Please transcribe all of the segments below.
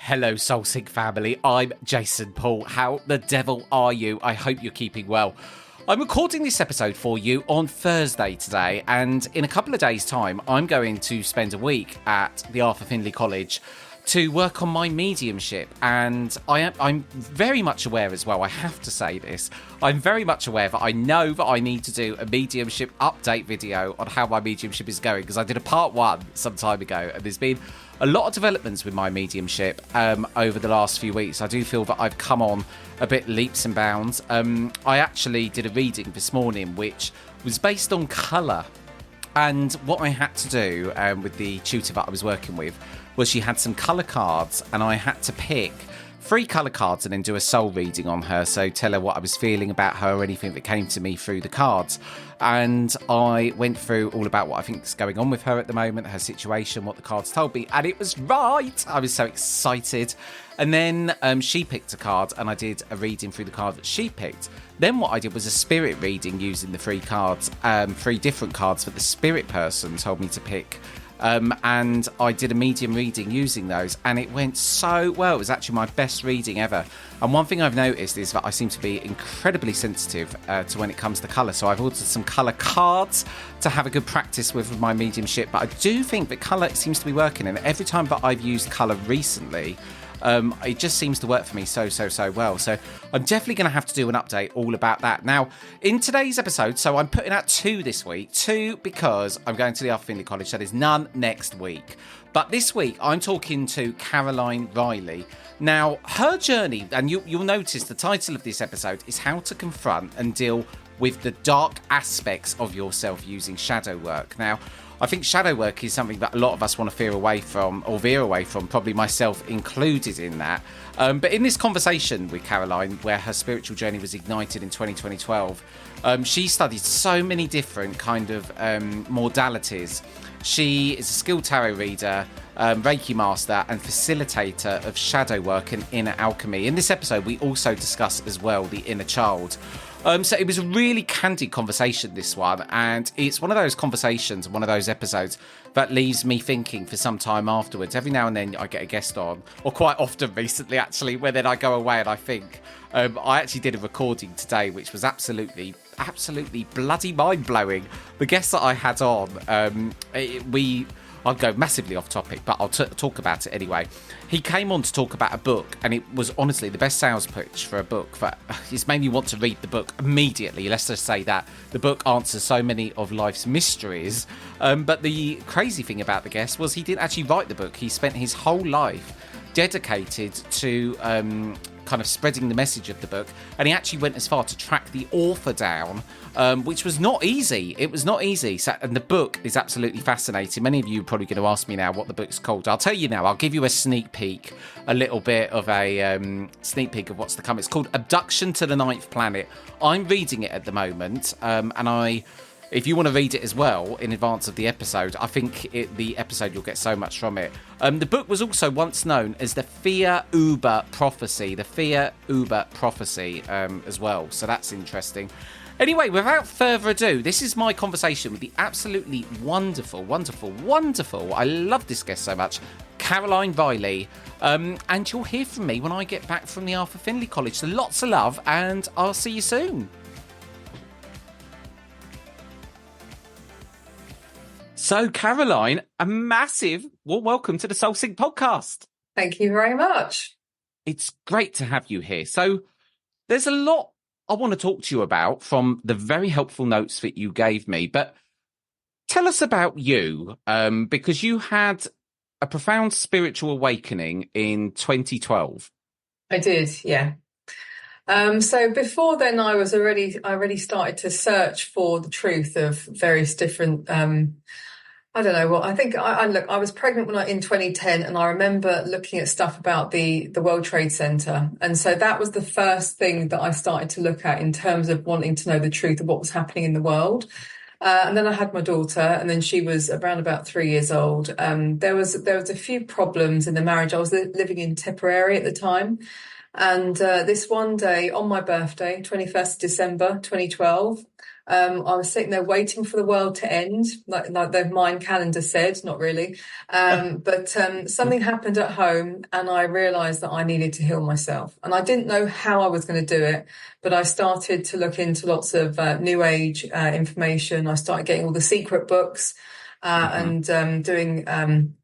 Hello, Soulsync family. I'm Jason Paul. How the devil are you? I hope you're keeping well. I'm recording this episode for you on Thursday today, and in a couple of days' time, I'm going to spend a week at the Arthur Findlay College to work on my mediumship. And I'm very much aware as well, I have to say this, I'm very much aware that I know that I need to do a mediumship update video on how my mediumship is going, because I did a part one some time ago, and there's been a lot of developments with my mediumship over the last few weeks. I do feel that I've come on a bit leaps and bounds. I actually did a reading this morning which was based on colour, and what I had to do with the tutor that I was working with was she had some colour cards, and I had to pick 3 colour cards and then do a soul reading on her, so tell her what I was feeling about her or anything that came to me through the cards. And I went through all about what I think is going on with her at the moment, her situation, what the cards told me, and it was right. I was so excited. And then she picked a card, and I did a reading through the card that she picked. Then what I did was a spirit reading using the 3 cards, 3 different cards that the spirit person told me to pick. And I did a medium reading using those, and it went so well. It was actually my best reading ever. And one thing I've noticed is that I seem to be incredibly sensitive to when it comes to colour. So I've ordered some colour cards to have a good practice with my mediumship. But I do think that colour seems to be working, and every time that I've used colour recently, it just seems to work for me so well. So I'm definitely going to have to do an update all about that. Now, in today's episode, so I'm putting out 2 this week. 2 because I'm going to the Arthur Findlay College, so there's none next week. But this week, I'm talking to Caroline Reilly. Now, her journey, and you'll notice the title of this episode is How to Confront and Deal with the Dark Aspects of Yourself Using Shadow Work. Now, I think shadow work is something that a lot of us want to veer away from, probably myself included in that. But in this conversation with Caroline, where her spiritual journey was ignited in 2012, she studied so many different kind of modalities. She is a skilled tarot reader, Reiki Master, and facilitator of shadow work and inner alchemy. In this episode, we also discuss as well the inner child. So it was a really candid conversation, this one, and it's one of those conversations, one of those episodes that leaves me thinking for some time afterwards. Every now and then I get a guest on, or quite often recently actually, where then I go away and I think. I actually did a recording today which was absolutely bloody mind-blowing. The guest that I had on, I'll go massively off topic, but I'll talk about it anyway. He came on to talk about a book, and it was honestly the best sales pitch for a book that it's made me want to read the book immediately. Let's just say that. The book answers so many of life's mysteries. But the crazy thing about the guest was he didn't actually write the book. He spent his whole life dedicated to kind of spreading the message of the book, and he actually went as far to track the author down, which was not easy. It was not easy. So, and the book is absolutely fascinating. Many of you are probably going to ask me now what the book's called. I'll tell you now. I'll give you a sneak peek, a little bit of a sneak peek of what's to come. It's called Abduction to the Ninth Planet. I'm reading it at the moment, and if you want to read it as well in advance of the episode, I think the episode you'll get so much from it. The book was also once known as the Fear Uber Prophecy, as well. So that's interesting. Anyway, without further ado, this is my conversation with the absolutely wonderful, I love this guest so much, Caroline Reilly. And you'll hear from me when I get back from the Arthur Findlay College. So lots of love, and I'll see you soon. So, Caroline, a massive welcome to the Soulsync podcast. Thank you very much. It's great to have you here. So, there's a lot I want to talk to you about from the very helpful notes that you gave me. But tell us about you, because you had a profound spiritual awakening in 2012. I did, yeah. So before then, I already started to search for the truth of various different. I don't know. Well, I think I was pregnant in 2010, and I remember looking at stuff about the World Trade Center, and so that was the first thing that I started to look at in terms of wanting to know the truth of what was happening in the world. And then I had my daughter, and then she was around about 3 years old. There was a few problems in the marriage. I was living in Tipperary at the time. And this one day on my birthday, 21st December 2012, I was sitting there waiting for the world to end, like the Mayan calendar said, not really. But something happened at home, and I realized that I needed to heal myself. And I didn't know how I was going to do it, but I started to look into lots of New Age information. I started getting all the secret books and doing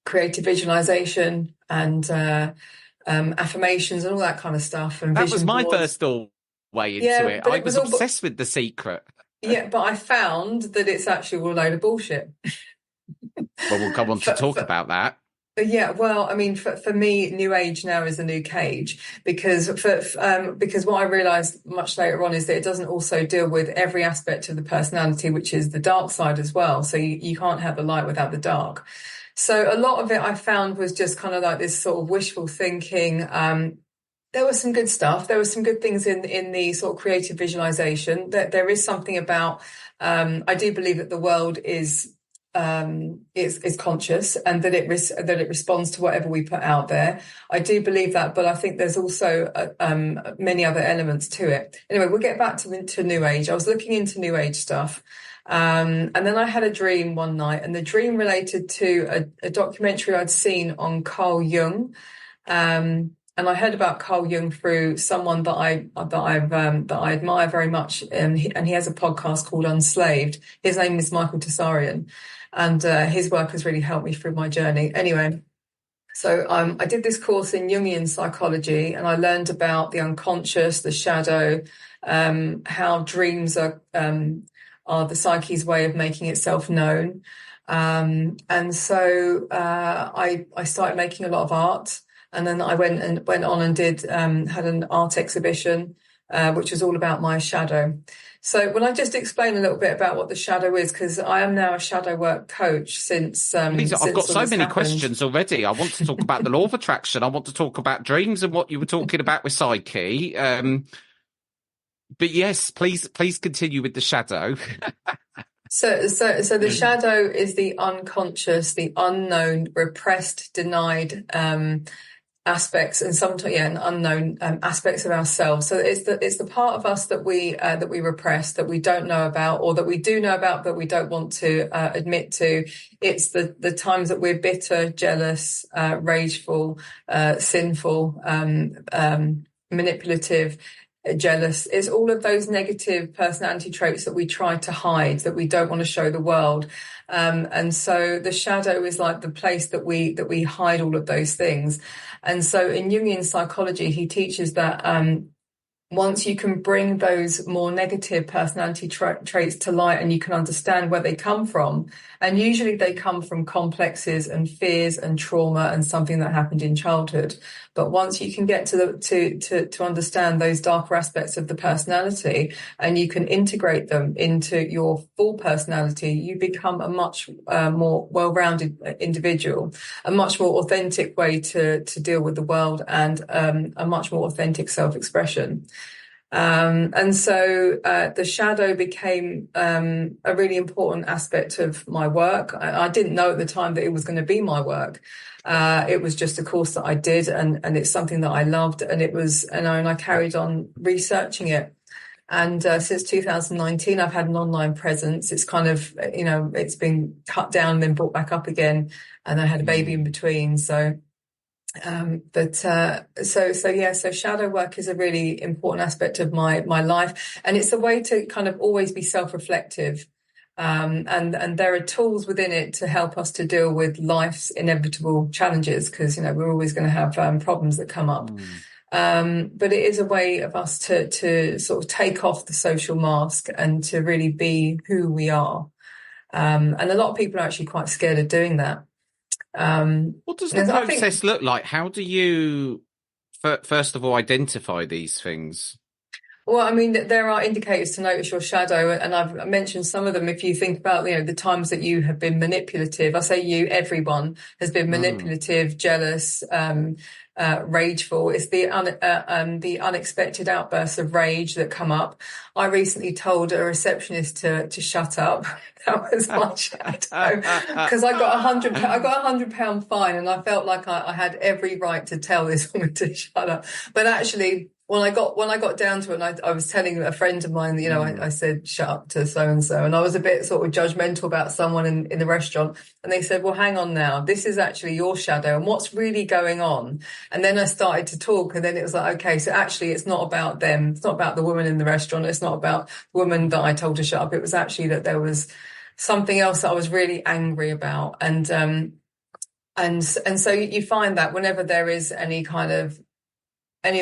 creative visualization and affirmations and all that kind of stuff. And that vision was my boards. first way into it. But I was obsessed with The Secret. Yeah, but I found that it's actually all a load of bullshit. Well, we'll go on to talk about that. Yeah, well, I mean, for me, New Age now is the new cage, because what I realized much later on is that it doesn't also deal with every aspect of the personality, which is the dark side as well. So you can't have the light without the dark. So a lot of it I found was just kind of like this sort of wishful thinking. There was some good stuff. There were some good things in the sort of creative visualization. That there is something about. I do believe that the world is conscious, and that it responds to whatever we put out there. I do believe that, but I think there's also many other elements to it. Anyway, we'll get back to New Age. I was looking into New Age stuff. And then I had a dream one night, and the dream related to a documentary I'd seen on Carl Jung. And I heard about Carl Jung through someone that I admire very much, and he has a podcast called Unslaved. His name is Michael Tsarion, and his work has really helped me through my journey. Anyway, so I did this course in Jungian psychology, and I learned about the unconscious, the shadow, how dreams are the psyche's way of making itself known. And so I started making a lot of art. And then I went on and did had an art exhibition, which was all about my shadow. So will I just explain a little bit about what the shadow is? Because I am now a shadow work coach since. Please, I've got so many happened. questions already. I want to talk about the law of attraction. I want to talk about dreams and what you were talking about with Psyche. But yes, please continue with the shadow. So the shadow is the unconscious, the unknown, repressed, denied aspects, and sometimes unknown aspects of ourselves. So it's the part of us that we repress, that we don't know about, or that we do know about but we don't want to admit to. It's the times that we're bitter, jealous, rageful, sinful, manipulative, jealous. It's all of those negative personality traits that we try to hide, that we don't want to show the world. And so the shadow is like the place that we hide all of those things. And so in Jungian psychology, he teaches that once you can bring those more negative personality traits to light, and you can understand where they come from, and usually they come from complexes and fears and trauma and something that happened in childhood. But once you can get to understand those darker aspects of the personality, and you can integrate them into your full personality, you become a much more well-rounded individual, a much more authentic way to deal with the world, and a much more authentic self-expression. And so the shadow became a really important aspect of my work. I didn't know at the time that it was going to be my work. It was just a course that I did, and it's something that I loved, and I carried on researching it. And since 2019, I've had an online presence. It's kind of, it's been cut down and then brought back up again, and I had a baby in between. So shadow work is a really important aspect of my life, and it's a way to kind of always be self-reflective. And there are tools within it to help us to deal with life's inevitable challenges, because, we're always going to have problems that come up. But it is a way of us to sort of take off the social mask and to really be who we are. And a lot of people are actually quite scared of doing that. What does the process look like? How do you, first of all, identify these things? Well, I mean, there are indicators to notice your shadow, and I've mentioned some of them. If you think about, the times that you have been manipulative, I say everyone has been manipulative, jealous, rageful. It's the unexpected outbursts of rage that come up. I recently told a receptionist to shut up. That was my shadow, because I got £100 fine, and I felt like I had every right to tell this woman to shut up. But actually, when I got down to it, and I was telling a friend of mine, I said, shut up to so and so, and I was a bit sort of judgmental about someone in the restaurant, and they said, well, hang on now, this is actually your shadow, and what's really going on? And then I started to talk, and then it was like, okay, so actually it's not about them, it's not about the woman in the restaurant, it's not about the woman that I told to shut up. It was actually that there was something else that I was really angry about, and so you find that whenever there is any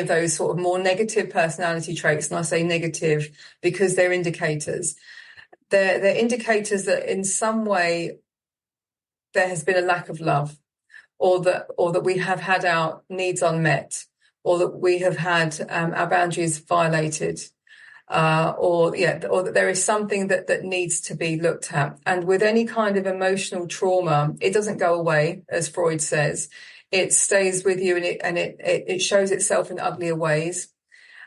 of those sort of more negative personality traits, and I say negative because they're indicators. They're indicators that in some way there has been a lack of love, or that we have had our needs unmet, or that we have had our boundaries violated, or that there is something that needs to be looked at. And with any kind of emotional trauma, it doesn't go away, as Freud says. It stays with you, and it shows itself in uglier ways.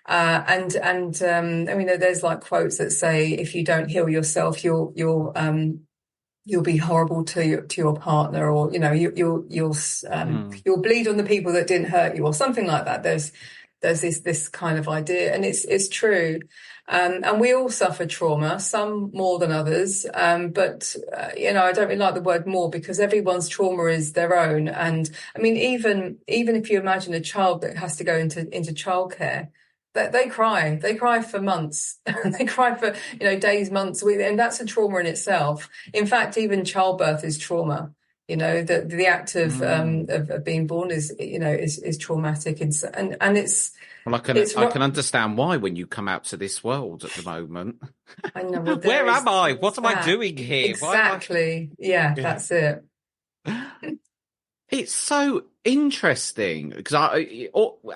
I mean, there's like quotes that say, if you don't heal yourself, you'll be horrible to your partner, or you'll bleed on the people that didn't hurt you, or something like that. There's this kind of idea, and it's true. And we all suffer trauma, some more than others. But I don't really like the word more, because everyone's trauma is their own. And I mean, even if you imagine a child that has to go into childcare, they cry for months, they cry for, days, months, and that's a trauma in itself. In fact, even childbirth is trauma. The act of being born is traumatic, and it's. Well, I can understand why when you come out to this world at the moment. I know. Well, where am I? What am I doing here? Exactly. Yeah, that's it. It's so interesting because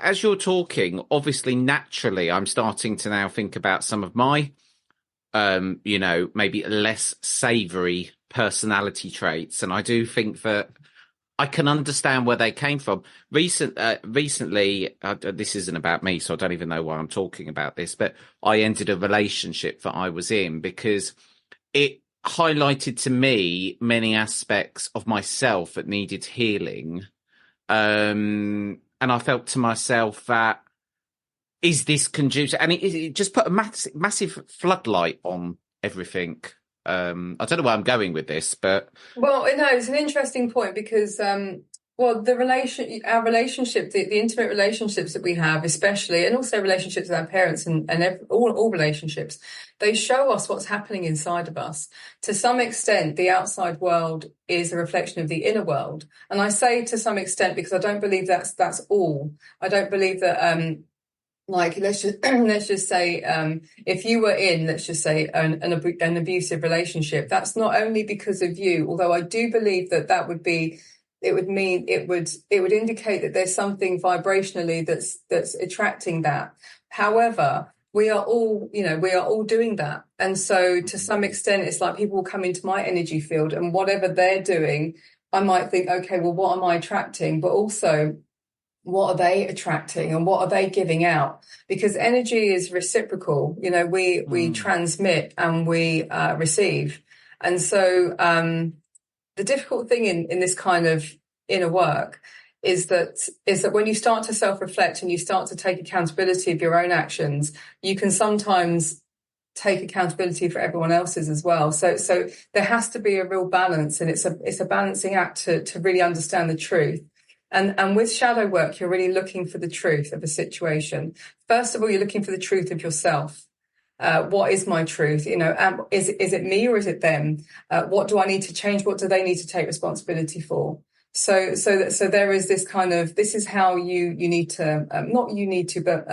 as you're talking, obviously, naturally, I'm starting to now think about some of my, maybe less savoury personality traits, and I do think that I can understand where they came from. Recently, this isn't about me, so I don't even know why I'm talking about this, but I ended a relationship that I was in because it highlighted to me many aspects of myself that needed healing. And I felt to myself that, is this conducive? And it just put a massive floodlight on everything. I don't know where I'm going with this, but it's an interesting point, because our relationship, the intimate relationships that we have, especially, and also relationships with our parents, and all relationships, they show us what's happening inside of us. To some extent, the outside world is a reflection of the inner world, and I say to some extent because I don't believe that's all. I don't believe that. Like, let's just say, if you were in, let's just say, an abusive relationship, that's not only because of you, although I do believe that would be, it would indicate that there's something vibrationally that's attracting that. However, we are all doing that. And so to some extent, it's like people will come into my energy field, and whatever they're doing, I might think, okay, well, what am I attracting? But also, what are they attracting, and what are they giving out? Because energy is reciprocal. We transmit and we receive. And so the difficult thing in this kind of inner work is that when you start to self-reflect and you start to take accountability of your own actions, you can sometimes take accountability for everyone else's as well. So there has to be a real balance, and it's a balancing act to really understand the truth. And with shadow work, you're really looking for the truth of a situation. First of all, you're looking for the truth of yourself. What is my truth? Is it me or is it them? What do I need to change? What do they need to take responsibility for? So there is this kind of, this is how you need to, not you need to, but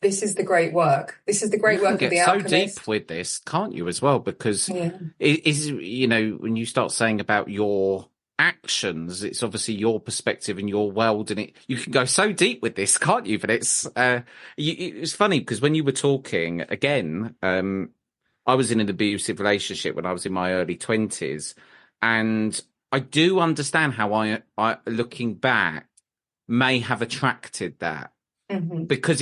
this is the great work. This is the great work of the alchemist. So deep with this, can't you, as well? Because it is, when you start saying about your actions, it's obviously your perspective and your world, and you can go so deep with this, can't you? But it's funny because when you were talking again, I was in an abusive relationship when I was in my early 20s, and I do understand how I looking back may have attracted that, because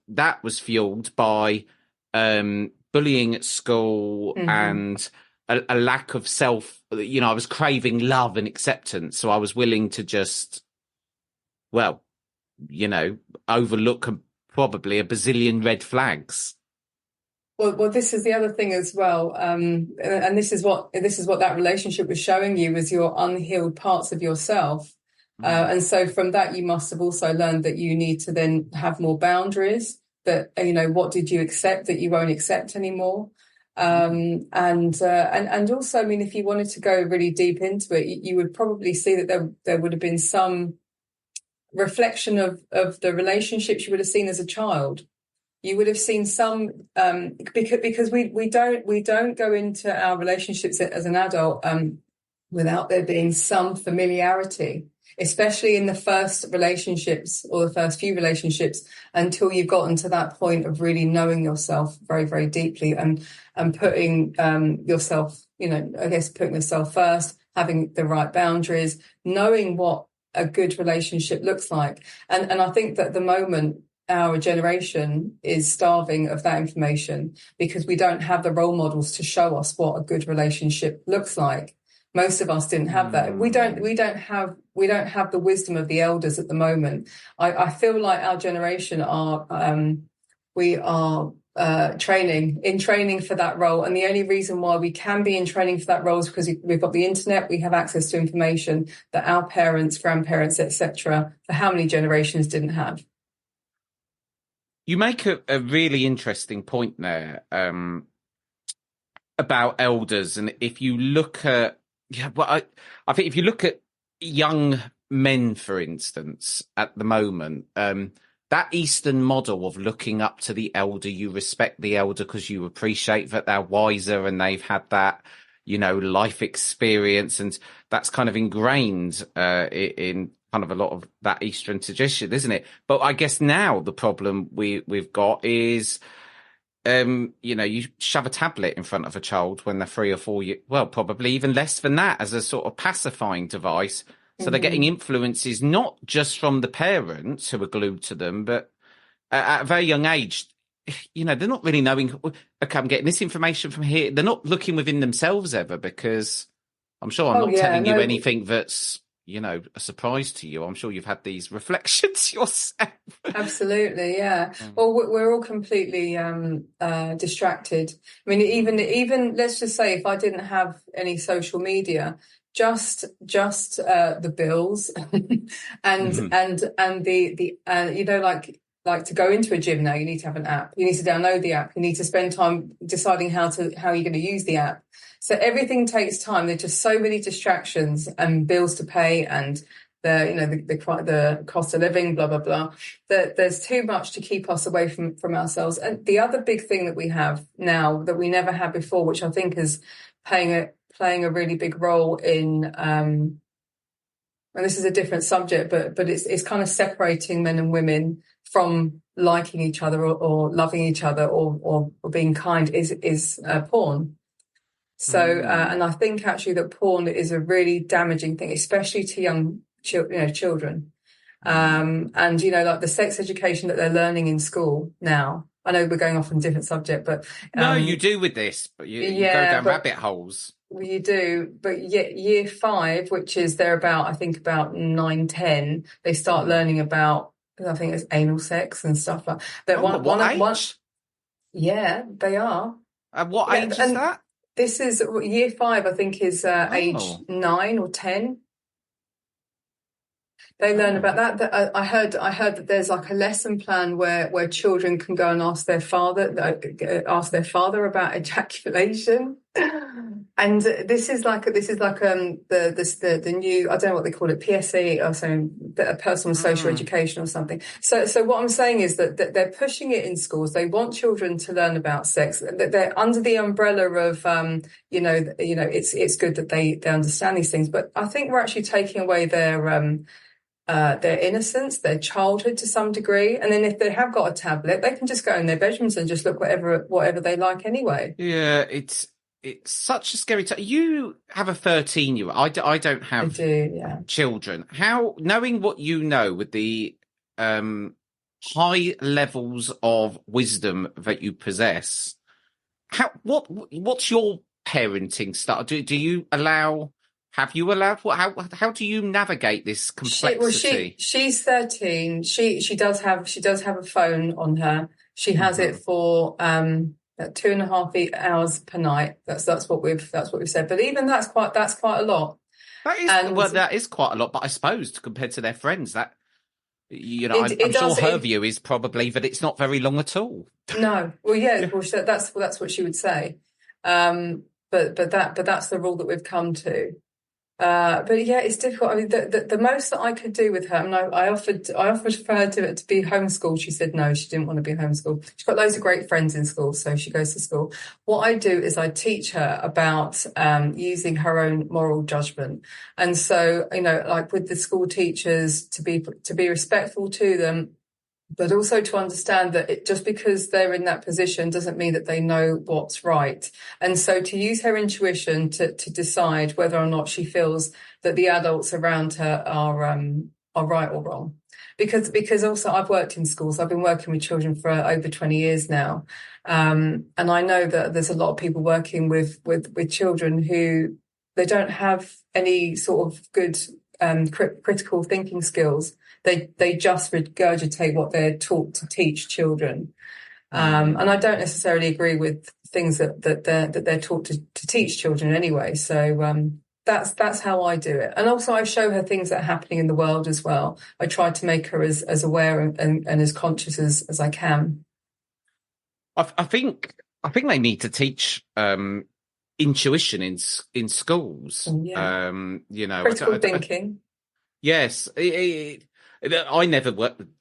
that was fueled by bullying at school and a lack of self. I was craving love and acceptance, so I was willing to just, overlook probably a bazillion red flags. Well, this is the other thing as well, and this is what that relationship was showing you, was your unhealed parts of yourself, and so from that you must have also learned that you need to then have more boundaries. That what did you accept that you won't accept anymore, and also, I mean, if you wanted to go really deep into it, you would probably see that there would have been some reflection of the relationships you would have seen as a child. You would have seen some because we don't go into our relationships as an adult without there being some familiarity, especially in the first relationships or the first few relationships, until you've gotten to that point of really knowing yourself very, very deeply and putting yourself, I guess putting yourself first, having the right boundaries, knowing what a good relationship looks like. And I think that at the moment, our generation is starving of that information because we don't have the role models to show us what a good relationship looks like. Most of us didn't have that. We don't have the wisdom of the elders at the moment. I feel like our generation we are training for that role, and the only reason why we can be in training for that role is because we've got the internet. We have access to information that our parents, grandparents, etc., for how many generations didn't have. You make a really interesting point there about elders, and if you look at, I think if you look at young men, for instance, at the moment, that Eastern model of looking up to the elder, you respect the elder because you appreciate that they're wiser and they've had that, life experience, and that's kind of ingrained in kind of a lot of that Eastern tradition, isn't it? But I guess now the problem we've got is, you shove a tablet in front of a child when they're 3 or 4 years, well, probably even less than that, as a sort of pacifying device. So they're getting influences not just from the parents who are glued to them, but at a very young age, they're not really knowing, okay, I'm getting this information from here. They're not looking within themselves ever, because I'm sure I'm not telling you anything that's, a surprise to you. I'm sure you've had these reflections yourself. Absolutely, yeah. Well, we're all completely distracted. I mean, even let's just say if I didn't have any social media, just the bills and the like to go into a gym now, you need to have an app. You need to download the app. You need to spend time deciding how you're going to use the app. So everything takes time. There's just so many distractions and bills to pay, and the cost of living, blah blah blah. That there's too much to keep us away from ourselves. And the other big thing that we have now that we never had before, which I think is playing a really big role in, and this is a different subject, but it's kind of separating men and women from liking each other or loving each other or being kind, is porn. So, and I think actually that porn is a really damaging thing, especially to young children. And, like the sex education that they're learning in school now. I know we're going off on a different subject, but... no, you do with this, but you go down rabbit holes. You do, but year 5, which is they're about 9, 10, they start learning about, I think it's anal sex and stuff like that. What age? Yeah, they are. What age is that? This is year 5, I think, is age 9 or 10. They learn about that. I heard that there's like a lesson plan where children can go and ask their father about ejaculation. And this is like the new, I don't know what they call it, PSE or something, a personal social education or something. So what I'm saying is that they're pushing it in schools. They want children to learn about sex. They're under the umbrella of it's good that they understand these things. But I think we're actually taking away their innocence, their childhood to some degree. And then if they have got a tablet, they can just go in their bedrooms and just look whatever they like anyway. Yeah, it's such a scary time. You have a 13-year-old. I don't have children. How, knowing what you know with the high levels of wisdom that you possess, what's your parenting style? Do you allow have you allowed? How do you navigate this complexity? She's 13. She does have a phone on her. She has it for 2.5 hours per night. That's what we've said. But even that's quite a lot. That is quite a lot. But I suppose compared to their friends, that I'm sure her view is probably that it's not very long at all. No, well, yeah, well, that's what she would say. But that's the rule that we've come to. But yeah, it's difficult. I mean, the most that I could do with her, and I offered for her to be homeschooled. She said no, she didn't want to be homeschooled. She's got loads of great friends in school, so she goes to school. What I do is I teach her about using her own moral judgment, and so like with the school teachers, to be respectful to them, but also to understand that just because they're in that position doesn't mean that they know what's right. And so to use her intuition to decide whether or not she feels that the adults around her are right or wrong. Because also I've worked in schools. I've been working with children for over 20 years now. And I know that there's a lot of people working with children who they don't have any sort of good critical thinking skills. They just regurgitate what they're taught to teach children, and I don't necessarily agree with things that they're taught to teach children anyway. So that's how I do it, and also I show her things that are happening in the world as well. I try to make her as aware and as conscious as I can. I think they need to teach intuition in schools. Yeah. Critical thinking. Yes. I never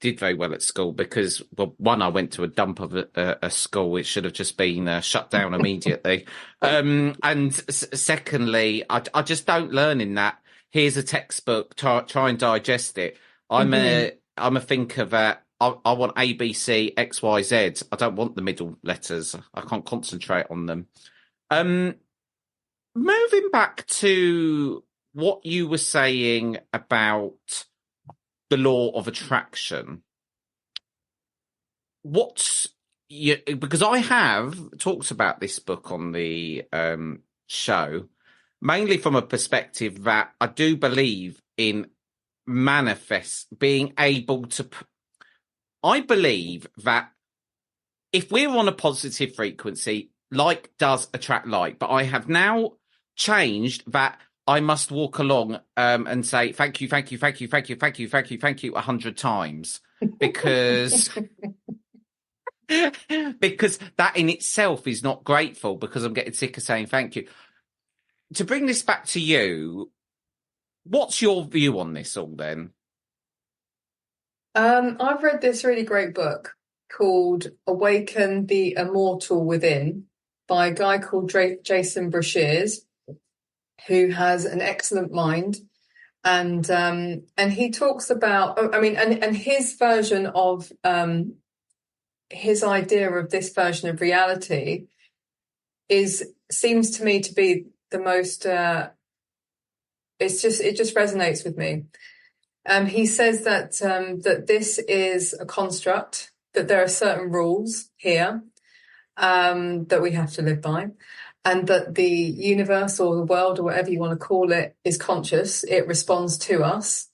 did very well at school because, well, one, I went to a dump of a school which should have just been shut down immediately. And secondly, I just don't learn in that. Here's a textbook, try and digest it. I'm a thinker that I want A, B, C, X, Y, Z. I don't want the middle letters. I can't concentrate on them. Moving back to what you were saying about the law of attraction, because I have talked about this book on the show, mainly from a perspective that I do believe in being able to. I believe that if we're on a positive frequency, like does attract like, but I have now changed that. I must walk along and say thank you, thank you, thank you, thank you, thank you, thank you, thank you 100 times because that in itself is not grateful because I'm getting sick of saying thank you. To bring this back to you, what's your view on this all then? I've read this really great book called Awaken the Immortal Within by a guy called Jason Brashears, who has an excellent mind, and he talks about, and his version of his idea of this version of reality seems to me to be the most. It just resonates with me. He says that this is a construct, that there are certain rules here that we have to live by. And that the universe or the world or whatever you want to call it is conscious. It responds to us.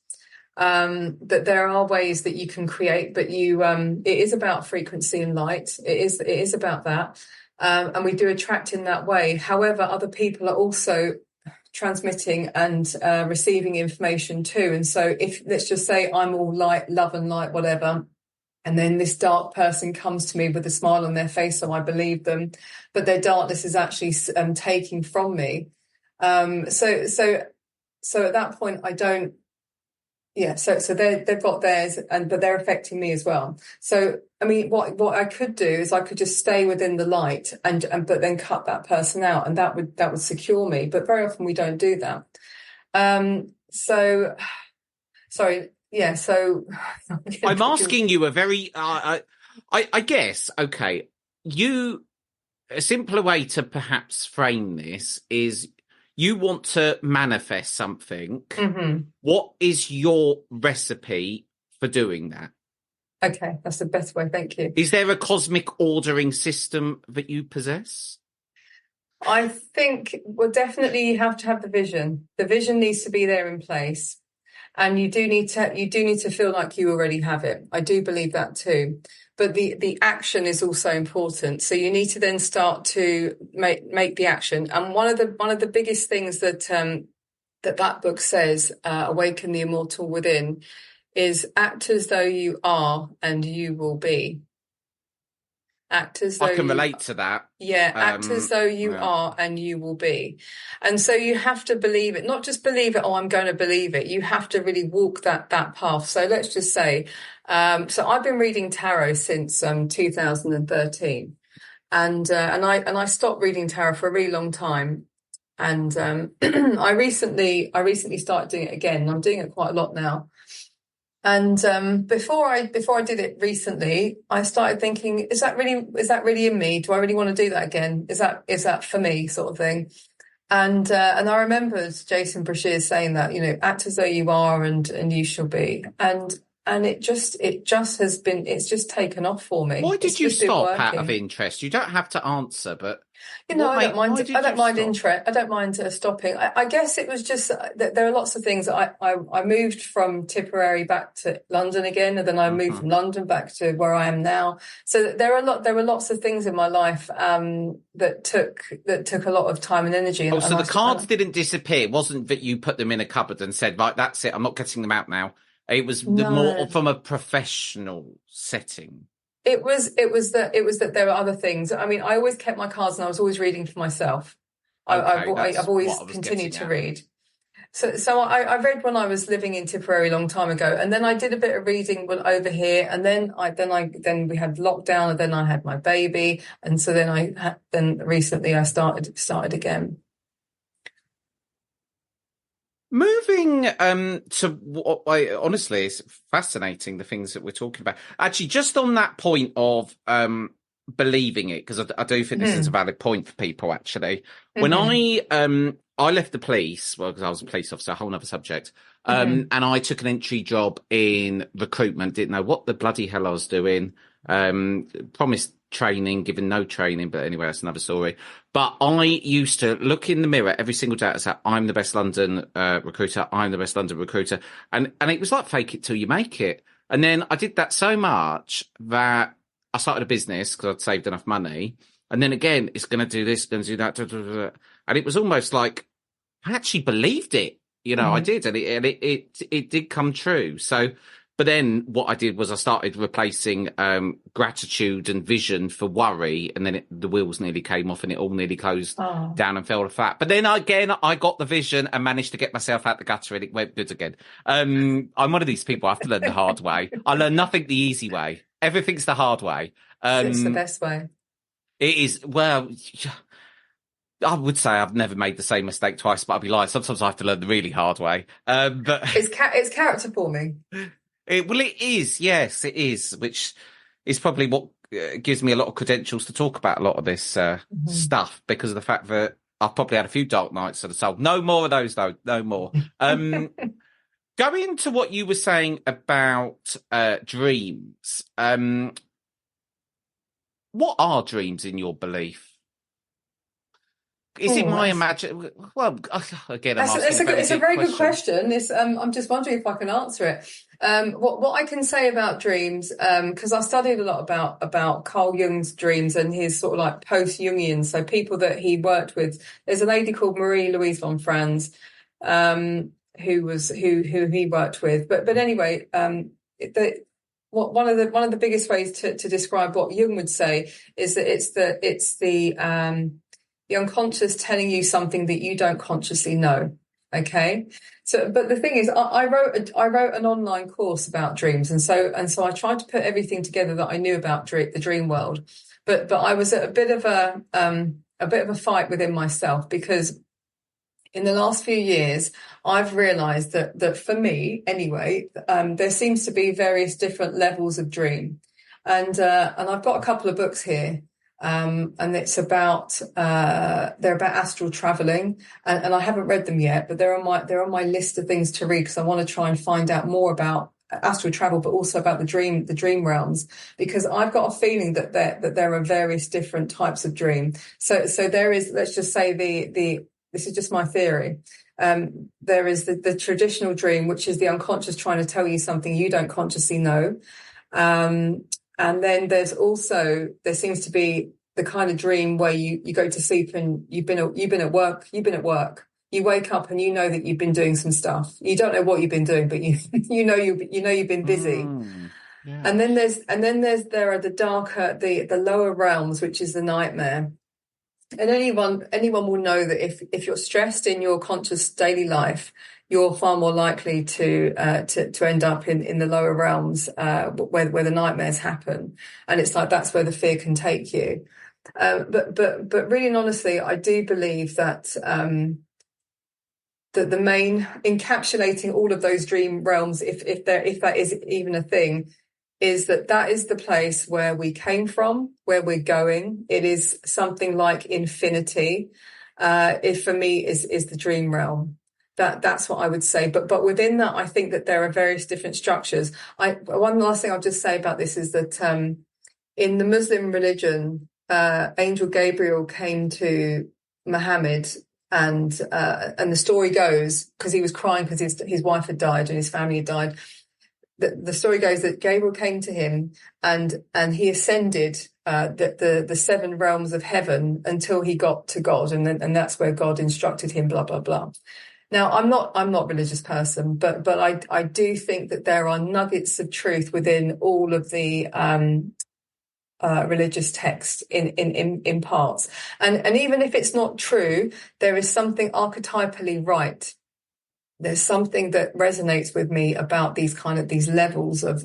That there are ways that you can create, but it is about frequency and light. It is about that. And we do attract in that way. However, other people are also transmitting and receiving information too. And so if, let's just say I'm all light, love and light, whatever, and then this dark person comes to me with a smile on their face, so I believe them, but their darkness is actually taking from me. So at that point, I don't. Yeah. So they've got theirs, but they're affecting me as well. So I mean, what I could do is I could just stay within the light but then cut that person out, and that would secure me. But very often we don't do that. So sorry. Yeah, so I'm asking you a very, I guess, okay, a simpler way to perhaps frame this is you want to manifest something. Mm-hmm. What is your recipe for doing that? Okay, that's the best way, thank you. Is there a cosmic ordering system that you possess? I think, well, definitely you have to have the vision. The vision needs to be there in place. And you do need to feel like you already have it. I do believe that too. But the action is also important. So you need to then start to make the action. And one of the biggest things that that book says, Awaken the Immortal Within, is act as though you are and you will be. Act as though I can relate to that. Yeah, act as though you are and you will be. And so you have to believe it, not just believe it, oh, I'm going to believe it. You have to really walk that path. So let's just say, so I've been reading tarot since 2013. And I stopped reading tarot for a really long time. And I recently started doing it again. I'm doing it quite a lot now. And before I did it recently, I started thinking, is that really in me? Do I really want to do that again? Is that for me, sort of thing? And I remembered Jason Brashear saying that, act as though you are and you shall be. And it just has been, it's just taken off for me. Why did you stop out of interest? You don't have to answer, but I don't mind stopping. I guess it was just that there are lots of things. I moved from Tipperary back to London again, and then I moved from London back to where I am now. So there were lots of things in my life that took a lot of time and energy. So the cards didn't disappear. It wasn't that you put them in a cupboard and said, right, that's it, I'm not getting them out now. It was more from a professional setting. It was that there were other things. I mean, I always kept my cards and I was always reading for myself. Okay, I've always continued to read. So I read when I was living in Tipperary a long time ago, and then I did a bit of reading over here, and then we had lockdown, and then I had my baby, and so then recently I started again. Moving to what honestly is fascinating, the things that we're talking about. Actually, just on that point of believing it, because I do think this is a valid point for people. Actually, when I left the police, well, because I was a police officer, a whole other subject, and I took an entry job in recruitment. Didn't know what the bloody hell I was doing. Promised training, given no training, but anyway, that's another story. But I used to look in the mirror every single day and say, I'm the best London recruiter, I'm the best London recruiter. And it was like fake it till you make it. And then I did that so much that I started a business because I'd saved enough money. And then again, it's going to do this, going to do that. And it was almost like I actually believed it. I did. And it did come true. So, but then what I did was I started replacing gratitude and vision for worry, and then the wheels nearly came off and it all nearly closed down and fell flat. But then again, I got the vision and managed to get myself out the gutter and it went good again. I'm one of these people, I have to learn the hard way. I learn nothing the easy way. Everything's the hard way. It's the best way. It is, well, I would say I've never made the same mistake twice, but I'd be lying. Sometimes I have to learn the really hard way. But it's character forming. Well, it is. Yes, it is, which is probably what gives me a lot of credentials to talk about a lot of this stuff, because of the fact that I've probably had a few dark nights of the soul. No more of those, though. No more. Going to what you were saying about dreams, what are dreams in your belief? Is it my imagination? Well, again, it's a very good question. I'm just wondering if I can answer it. What I can say about dreams, because I studied a lot about Carl Jung's dreams and his sort of like post-Jungian, so people that he worked with. There's a lady called Marie-Louise von Franz, who he worked with. But anyway, one of the biggest ways to describe what Jung would say is that it's the unconscious telling you something that you don't consciously know. Okay. So, but the thing is, I wrote an online course about dreams. And so I tried to put everything together that I knew about the dream world. But I was at a bit of a fight within myself, because in the last few years, I've realized that for me anyway, there seems to be various different levels of dream. And I've got a couple of books here. And it's about they're about astral traveling, and I haven't read them yet, but they're on my list of things to read, because I want to try and find out more about astral travel, but also about the dream realms, because I've got a feeling that there are various different types of dream. So there is, let's just say this is just my theory. There is the traditional dream, which is the unconscious trying to tell you something you don't consciously know. And then there seems to be the kind of dream where you go to sleep and you've been at work. You wake up and you know that you've been doing some stuff. You don't know what you've been doing, but you've been busy. Yeah. And then there are the darker, the lower realms, which is the nightmare. And anyone will know that if you're stressed in your conscious daily life, you're far more likely to end up in the lower realms, where the nightmares happen. And it's like, that's where the fear can take you. But really and honestly, I do believe that that the main encapsulating all of those dream realms, if that is even a thing, is that is the place where we came from, where we're going. It is something like infinity. If for me is the dream realm. That's what I would say. But within that, I think that there are various different structures. One last thing I'll just say about this is that in the Muslim religion, Angel Gabriel came to Muhammad, and the story goes, because he was crying because his wife had died and his family had died. The story goes that Gabriel came to him and he ascended the seven realms of heaven until he got to God, and that's where God instructed him, blah blah blah. Now, I'm not a religious person, but I do think that there are nuggets of truth within all of the religious text in parts, and even if it's not true, there is something archetypally right. There's something that resonates with me about these levels of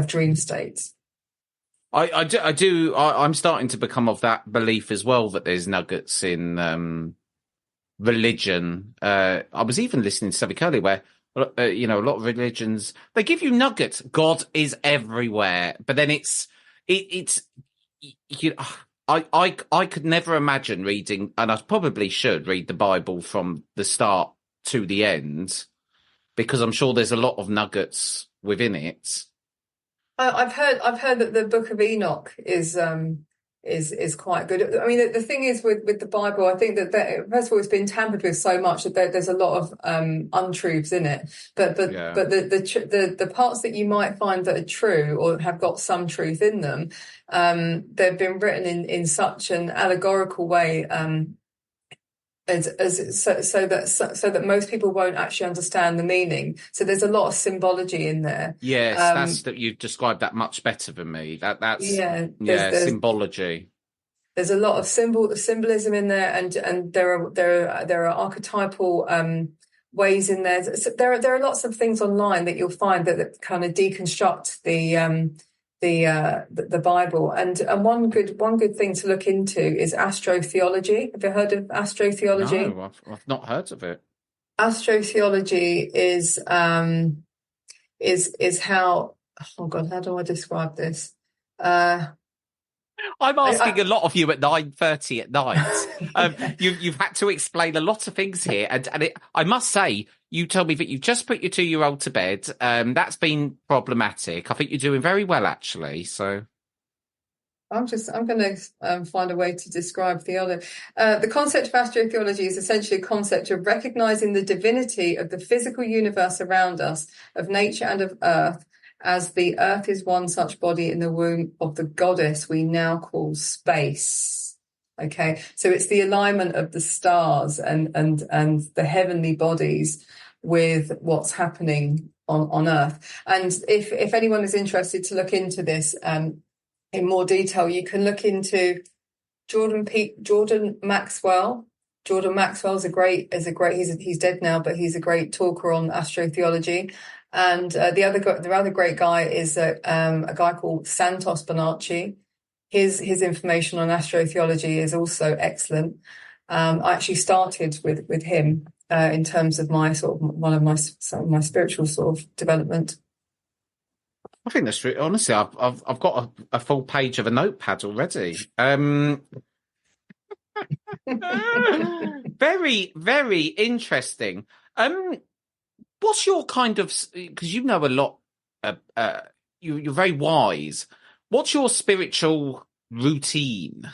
dream states. I do. I'm starting to become of that belief as well, that there's nuggets in religion. I was even listening to something earlier where, a lot of religions, they give you nuggets. God is everywhere, but then I could never imagine reading, and I probably should read the Bible from the start to the end, because I'm sure there's a lot of nuggets within it. I've heard that the Book of Enoch is quite good. I mean, the thing is with the Bible, I think that first of all, it's been tampered with so much that there's a lot of untruths in it. But the parts that you might find that are true or have got some truth in them, they've been written in such an allegorical way. So that most people won't actually understand the meaning. So there's a lot of symbology in there. Yes, that's that you've described that much better than me. That's symbology. There's a lot of symbolism in there, and there are archetypal ways in there. So there are lots of things online that you'll find that kind of deconstruct the Bible, and one good thing to look into is astrotheology. Have you heard of astrotheology? No, I've not heard of it. Astrotheology is how, oh God, how do I describe this? I'm asking a lot of you at 9:30 at night. You've had to explain a lot of things here, and I must say, you told me that you've just put your 2-year-old to bed. That's been problematic. I think you're doing very well, actually. So I'm going to find a way to describe theology. The concept of astrotheology is essentially a concept of recognizing the divinity of the physical universe around us, of nature and of Earth, as the Earth is one such body in the womb of the goddess we now call space. Okay, so it's the alignment of the stars and the heavenly bodies with what's happening on Earth. And if anyone is interested to look into this in more detail, you can look into Jordan Maxwell. Jordan Maxwell is a great. He's dead now, but he's a great talker on astrotheology. And the other great guy is a guy called Santos Bonacci. His information on astrotheology is also excellent. I actually started with him in terms of my my spiritual sort of development. I think that's true. Honestly, I've got a full page of a notepad already. Very, very interesting. what's your kind of, because you know a lot, you're very wise. What's your spiritual routine?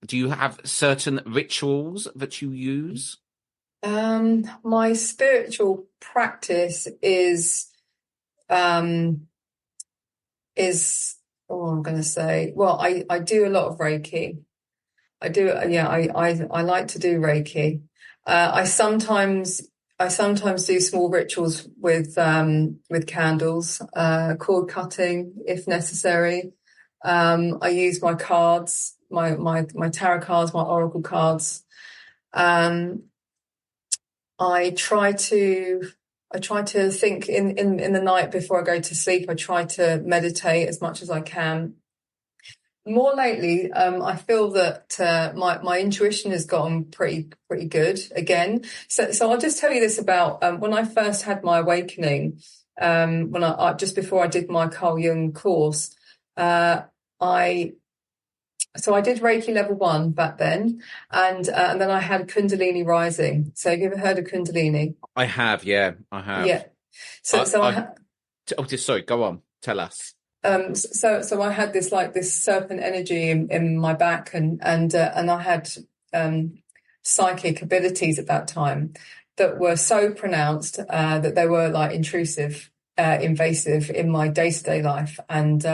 Do you have certain rituals that you use? My spiritual practice is oh, I'm going to say, well, I do a lot of Reiki. I do, yeah, I like to do Reiki. I sometimes do small rituals with candles, cord cutting if necessary. I use my cards, my tarot cards, my oracle cards. I try to think in the night before I go to sleep. I try to meditate as much as I can. More lately, I feel that my intuition has gotten pretty good again. So I'll just tell you this about when I first had my awakening. When I just before I did my Carl Jung course, I did Reiki level 1 back then, and then I had Kundalini rising. So have you ever heard of Kundalini? I have, yeah, I have. Yeah. Sorry, go on, tell us. So I had this serpent energy in my back, and I had psychic abilities at that time that were so pronounced that they were like intrusive, invasive in my day-to-day life. And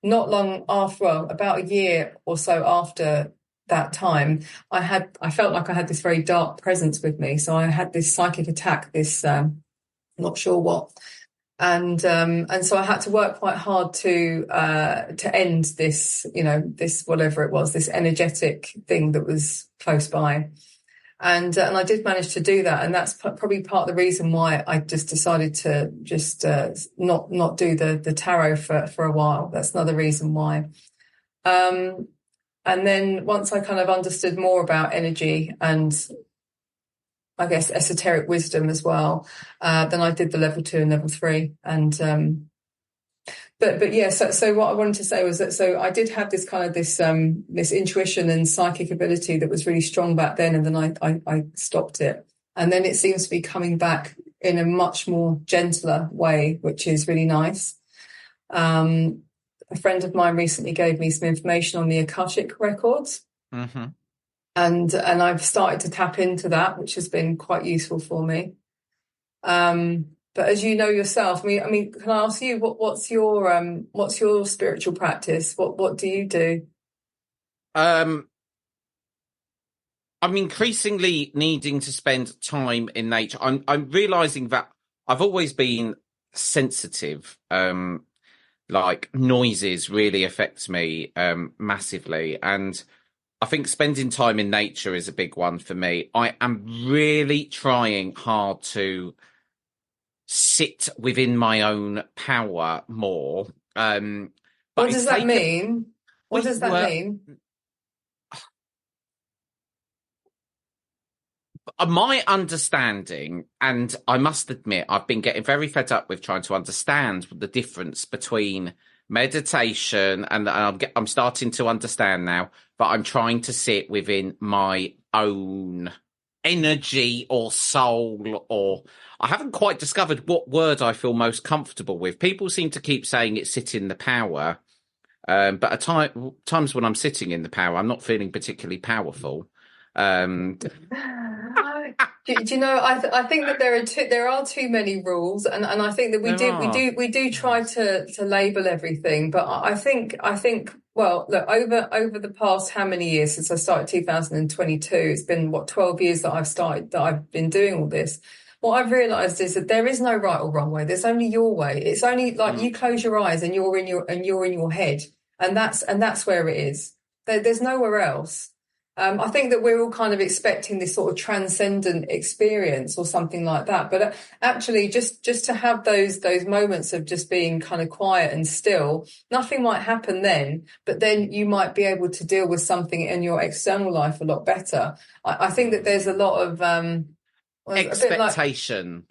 not long after, well, about a year or so after that time, I felt like I had this very dark presence with me. So I had this psychic attack, this not sure what. And so I had to work quite hard to end this, this whatever it was, this energetic thing that was close by, and I did manage to do that, and that's probably part of the reason why I just decided to just not do the tarot for a while. That's another reason why. And then once I kind of understood more about energy and I guess esoteric wisdom as well. Then I did the level 2 and level 3, and but yeah. So what I wanted to say was that so I did have this kind of this intuition and psychic ability that was really strong back then, and then I stopped it, and then it seems to be coming back in a much more gentler way, which is really nice. A friend of mine recently gave me some information on the Akashic records. Mm-hmm. And I've started to tap into that, which has been quite useful for me. But as you know yourself, I mean, can I ask you what's your spiritual practice? What do you do? I'm increasingly needing to spend time in nature. I'm realizing that I've always been sensitive. Like noises really affect me massively, and I think spending time in nature is a big one for me. I am really trying hard to sit within my own power more. What does that mean? What does that mean? My understanding, and I must admit, I've been getting very fed up with trying to understand the difference between meditation, and I'm starting to understand now, but I'm trying to sit within my own energy or soul, or I haven't quite discovered what word I feel most comfortable with. People seem to keep saying it's sit in the power, but at times when I'm sitting in the power, I'm not feeling particularly powerful. Do you know? I think that there are too many rules, and I think that we do try to label everything. But I think well, look, over the past how many years since I started 2022, it's been 12 years that I've been doing all this. What I've realised is that there is no right or wrong way. There's only your way. It's only like you close your eyes and you're in your head, and that's where it is. There's nowhere else. I think that we're all kind of expecting this sort of transcendent experience or something like that. But actually, just to have those moments of just being kind of quiet and still, nothing might happen then, but then you might be able to deal with something in your external life a lot better. I think that there's a lot of expectation,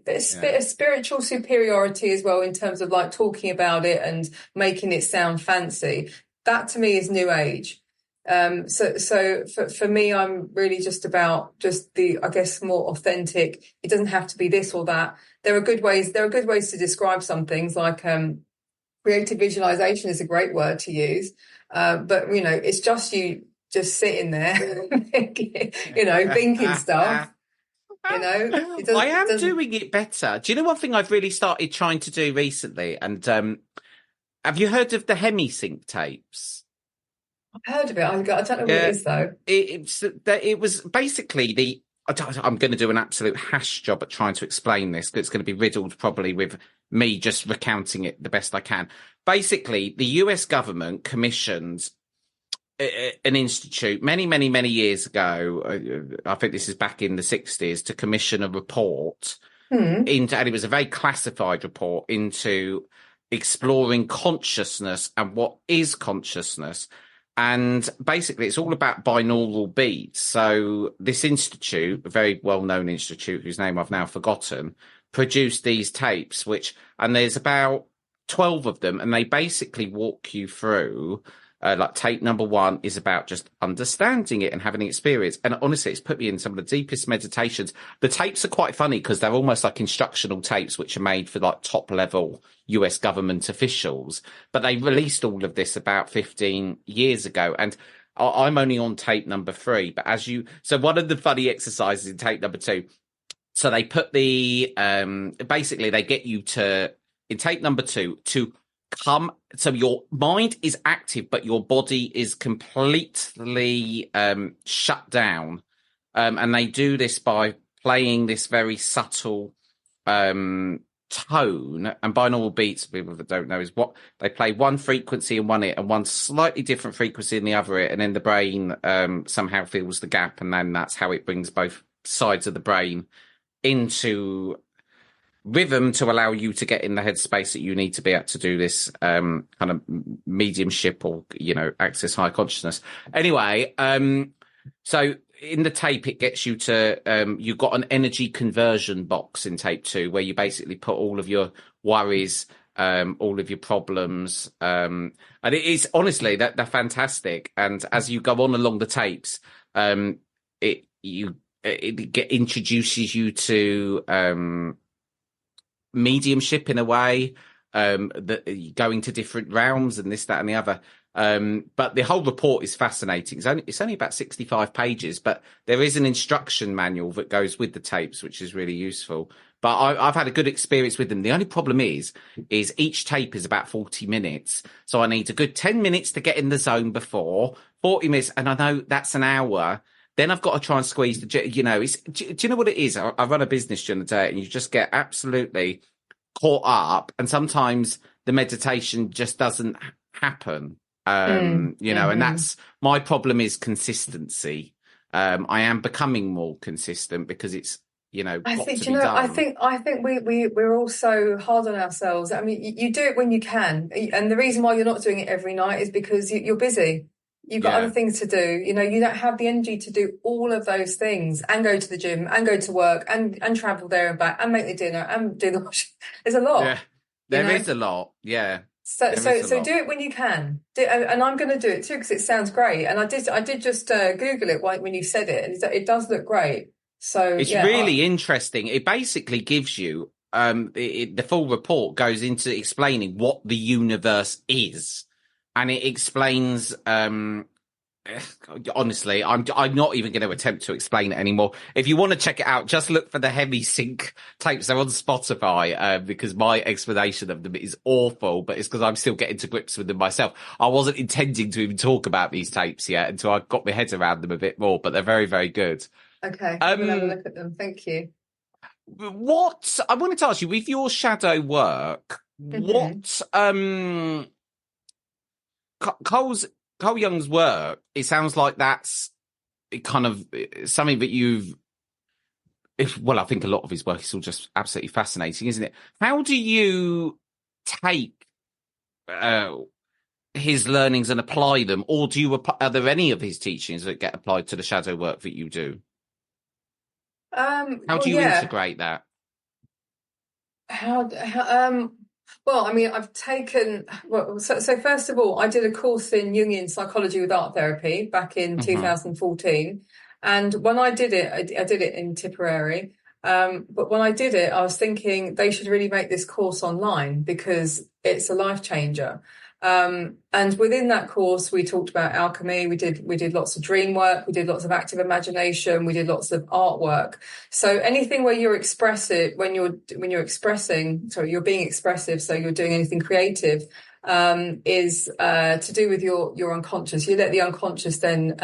but a bit of spiritual superiority as well in terms of like talking about it and making it sound fancy. That to me is new age. So for me, I'm really just about just the, I guess, more authentic. It doesn't have to be this or that. There are good ways to describe some things, like creative visualization is a great word to use. But it's just you just sitting there, thinking stuff. I am doing it better. Do you know one thing I've really started trying to do recently? And have you heard of the hemisync tapes? I've heard of it. I don't know what it is though. It was basically I'm going to do an absolute hash job at trying to explain this, because it's going to be riddled probably with me just recounting it the best I can. Basically, the US government commissioned an institute many, many, many years ago. I think this is back in the 60s, to commission a report and it was a very classified report into exploring consciousness and what is consciousness. And basically, it's all about binaural beats. So this institute, a very well-known institute whose name I've now forgotten, produced these tapes, and there's about 12 of them, and they basically walk you through, like tape number 1 is about just understanding it and having an experience. And honestly, it's put me in some of the deepest meditations. The tapes are quite funny because they're almost like instructional tapes, which are made for like top level US government officials. But they released all of this about 15 years ago. And I'm only on tape number 3. But so one of the funny exercises in tape number 2, so they put basically they get you to, in tape number 2, to so your mind is active, but your body is completely shut down. And they do this by playing this very subtle tone. And binaural beats, people that don't know, is what they play: one frequency in one ear and one slightly different frequency in the other ear. And then the brain somehow fills the gap. And then that's how it brings both sides of the brain into rhythm to allow you to get in the headspace that you need to be at to do this kind of mediumship or, access higher consciousness. Anyway, so in the tape, it gets you to, you've got an energy conversion box in tape 2, where you basically put all of your worries, all of your problems. And it is, honestly, they're fantastic. And as you go on along the tapes, it introduces you to, mediumship in a way, that going to different realms and this, that, and the other. But the whole report is fascinating. It's only about 65 pages, but there is an instruction manual that goes with the tapes, which is really useful. But I've had a good experience with them. The only problem is each tape is about 40 minutes. So I need a good 10 minutes to get in the zone before, 40 minutes. And I know that's an hour. Then I've got to try and squeeze do you know what it is? I run a business during the day, and you just get absolutely caught up, and sometimes the meditation just doesn't happen. And that's my problem, is consistency. I am becoming more consistent because it's, I think, I think we're all so hard on ourselves. I mean, you do it when you can. And the reason why you're not doing it every night is because you're busy. You've got other things to do. You don't have the energy to do all of those things, and go to the gym and go to work and travel there and back and make the dinner and do the washing. There's a lot. Yeah, there is a lot. Yeah. So do it when you can. And I'm going to do it too, because it sounds great. And I did just Google it when you said it, and it does look great. So it's really interesting. It basically gives you the full report goes into explaining what the universe is. And it explains, honestly, I'm not even going to attempt to explain it anymore. If you want to check it out, just look for the Heavy Sync tapes. They're on Spotify, because my explanation of them is awful, but it's because I'm still getting to grips with them myself. I wasn't intending to even talk about these tapes yet until I got my head around them a bit more, but they're very, very good. Okay, I'm going to have a look at them. Thank you. What I wanted to ask you, with your shadow work, what Carl Jung's work, it sounds like that's kind of something that I think a lot of his work is all just absolutely fascinating, isn't it? How do you take his learnings and apply them, or are there any of his teachings that get applied to the shadow work that you do? How do you integrate that? Well, I mean, I've taken, well, so first of all, I did a course in Jungian psychology with art therapy back in Hmm. 2014. And when I did it, I did it in Tipperary. But when I did it, I was thinking they should really make this course online because it's a life changer. And within that course, we talked about alchemy. We did lots of dream work. We did lots of active imagination. We did lots of artwork. So anything where you're expressive, when you're expressing, sorry, you're being expressive. So you're doing anything creative, is to do with your unconscious. You let the unconscious then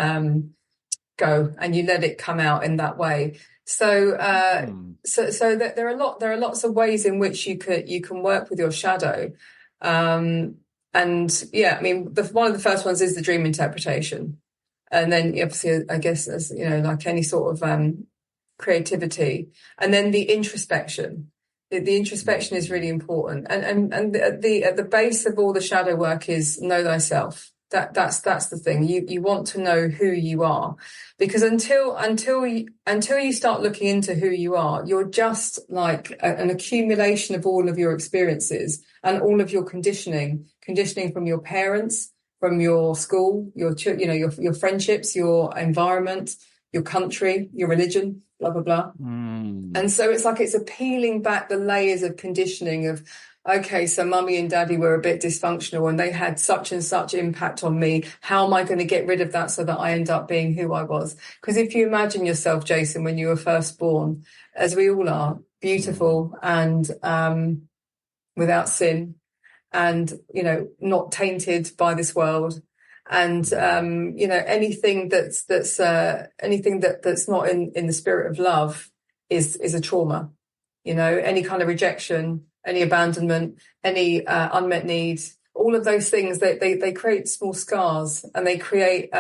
go, and you let it come out in that way. So so that there are lots of ways in which you can work with your shadow. And yeah, I mean, one of the first ones is the dream interpretation. And then obviously, I guess, as you know, like any sort of creativity, and then the introspection. The introspection is really important. And at the base of all the shadow work is know thyself. That's the thing. You want to know who you are, because until you start looking into who you are, you're just like an accumulation of all of your experiences and all of your conditioning from your parents, from your school, your friendships, your environment, your country, your religion, blah blah blah. And so it's a peeling back the layers of conditioning of, okay, so mummy and daddy were a bit dysfunctional and they had such and such impact on me. How am I going to get rid of that so that I end up being who I was? Because if you imagine yourself, Jason, when you were first born, as we all are, beautiful and without sin, and not tainted by this world, and anything that's not in the spirit of love is a trauma. Any kind of rejection, any abandonment, any unmet needs, all of those things, they create small scars, and they create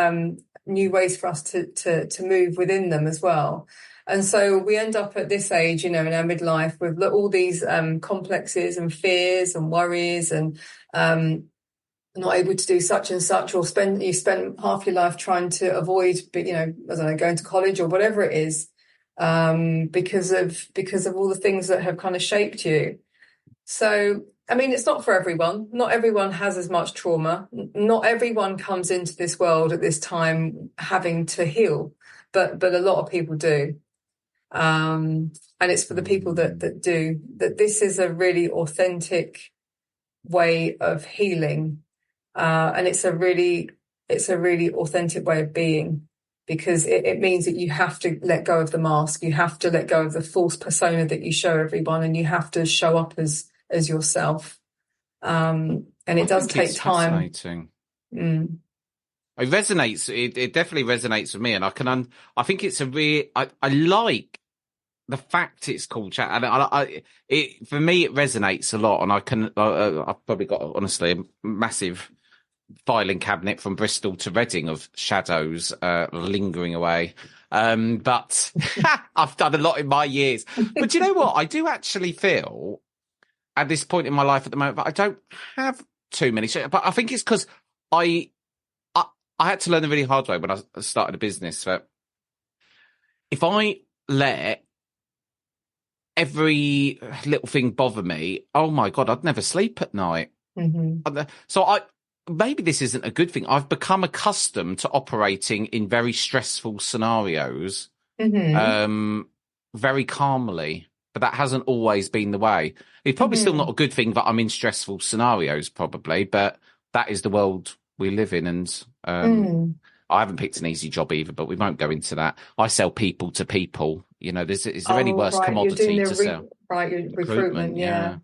new ways for us to move within them as well. And so we end up at this age, in our midlife, with all these complexes and fears and worries, and not able to do such and such, or you spend half your life trying to avoid, I don't know, going to college or whatever it is, because of all the things that have kind of shaped you. So, I mean, it's not for everyone. Not everyone has as much trauma. Not everyone comes into this world at this time having to heal, but a lot of people do. And it's for the people that do, that this is a really authentic way of healing. And it's a really authentic way of being, because it means that you have to let go of the mask. You have to let go of the false persona that you show everyone, and you have to show up as yourself. And it does take time. Fascinating. It resonates. It definitely resonates with me, and I think it's I like the fact it's called chat, and for me it resonates a lot, and I've probably got, honestly, a massive filing cabinet from Bristol to Reading of shadows lingering away. But I've done a lot in my years. But you know what? I do actually feel at this point in my life at the moment that I don't have too many. But I think it's because I had to learn the really hard way when I started a business that if I let every little thing bother me, oh my God, I'd never sleep at night. So maybe this isn't a good thing. I've become accustomed to operating in very stressful scenarios, very calmly, but that hasn't always been the way. It's probably still not a good thing that I'm in stressful scenarios, probably, but that is the world we live in. And I haven't picked an easy job either, but we won't go into that. I sell people to people. Is there any worse commodity to sell? Right, recruitment, yeah.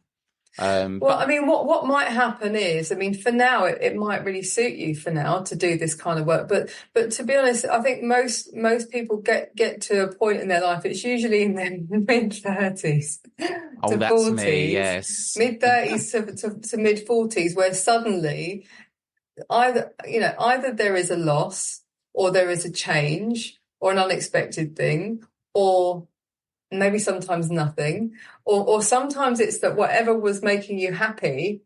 Well, I mean, what might happen is, I mean, for now, it might really suit you for now to do this kind of work. But to be honest, I think most people get to a point in their life. It's usually in their mid-30s to that's 40s, me, yes. mid-30s to mid-40s, where suddenly either there is a loss, or there is a change, or an unexpected thing, or maybe sometimes nothing, or sometimes it's that whatever was making you happy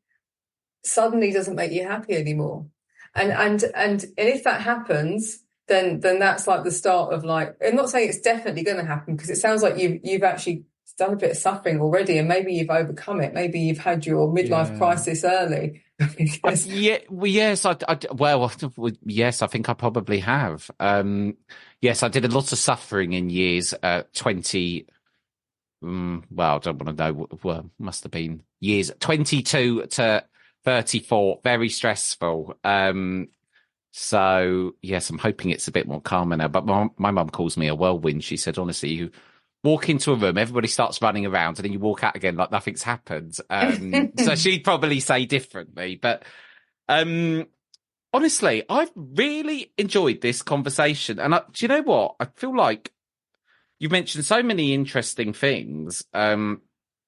suddenly doesn't make you happy anymore. And if that happens, then that's like the start of, like, I'm not saying it's definitely going to happen, because it sounds like you've actually done a bit of suffering already, and maybe you've overcome it. Maybe you've had your midlife crisis early. Yes, yes, I think I probably have. Yes, I did a lot of suffering in years 20. Well, I don't want to know. Well, must have been years 22 to 34. Very stressful. So yes, I'm hoping it's a bit more calmer now. But my mum calls me a whirlwind. She said, honestly, you walk into a room, everybody starts running around, and then you walk out again like nothing's happened. So she'd probably say differently. But honestly, I've really enjoyed this conversation. And do you know what? I feel like you've mentioned so many interesting things. I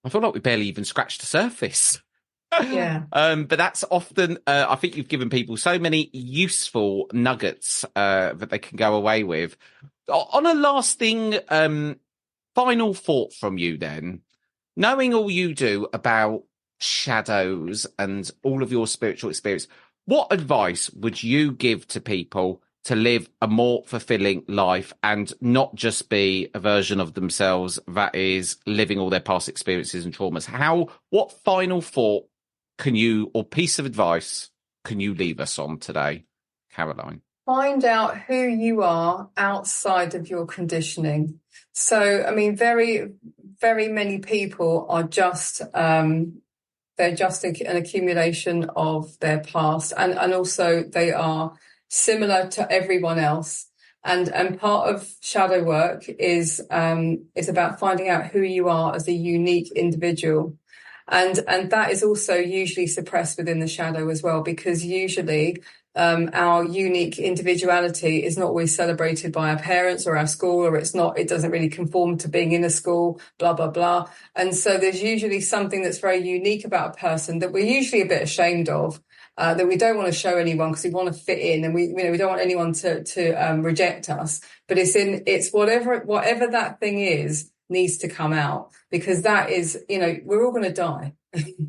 feel like we barely even scratched the surface. Yeah. But that's often, I think you've given people so many useful nuggets that they can go away with. On a lasting final thought from you then, knowing all you do about shadows and all of your spiritual experience, what advice would you give to people to live a more fulfilling life and not just be a version of themselves that is living all their past experiences and traumas? What final thought or piece of advice can you leave us on today, Caroline? Find out who you are outside of your conditioning. So, I mean, very, very many people are just, they're just an accumulation of their past, and also they are similar to everyone else. And part of shadow work is about finding out who you are as a unique individual. And that is also usually suppressed within the shadow as well, because usually our unique individuality is not always celebrated by our parents or our school, or it doesn't really conform to being in a school, blah, blah, blah. And so there's usually something that's very unique about a person that we're usually a bit ashamed of, that we don't want to show anyone because we want to fit in, and we don't want anyone to reject us. But it's whatever that thing is needs to come out, because that is, we're all going to die.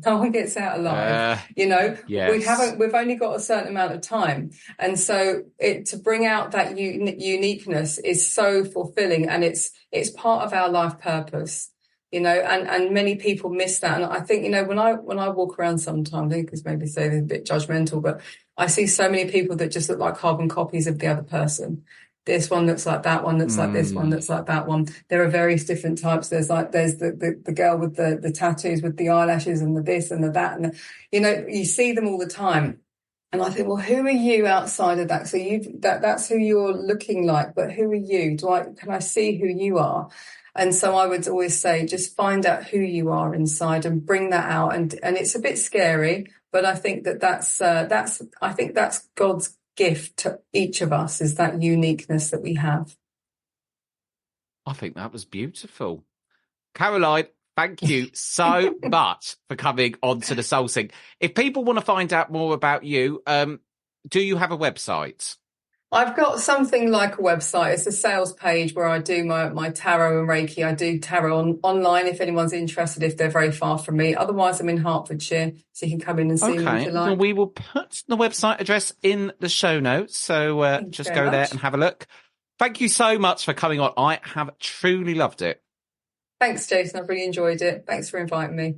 No one gets out alive. Yes. We've only got a certain amount of time, and so to bring out that uniqueness is so fulfilling, and it's part of our life purpose. And many people miss that. And I think, when I walk around sometimes, I think it's maybe say they're a bit judgmental, but I see so many people that just look like carbon copies of the other person. This one looks like that one, looks like this one, looks like that one. There are various different types. There's the girl with the tattoos, with the eyelashes, and the this and the that. And, you see them all the time. And I think, well, who are you outside of that? So that's who you're looking like, but who are you? Can I see who you are? And so I would always say, just find out who you are inside and bring that out. And it's a bit scary, but I think that's God's gift to each of us, is that uniqueness that we have. I think that was beautiful. Caroline, thank you so much for coming on to the Soul Sync. If people want to find out more about you, do you have a website? I've got something like a website. It's a sales page where I do my tarot and Reiki. I do tarot online if anyone's interested, if they're very far from me. Otherwise, I'm in Hertfordshire, so you can come in and see me if you like. Well, we will put the website address in the show notes, so just go there and have a look. Thank you so much for coming on. I have truly loved it. Thanks, Jason. I've really enjoyed it. Thanks for inviting me.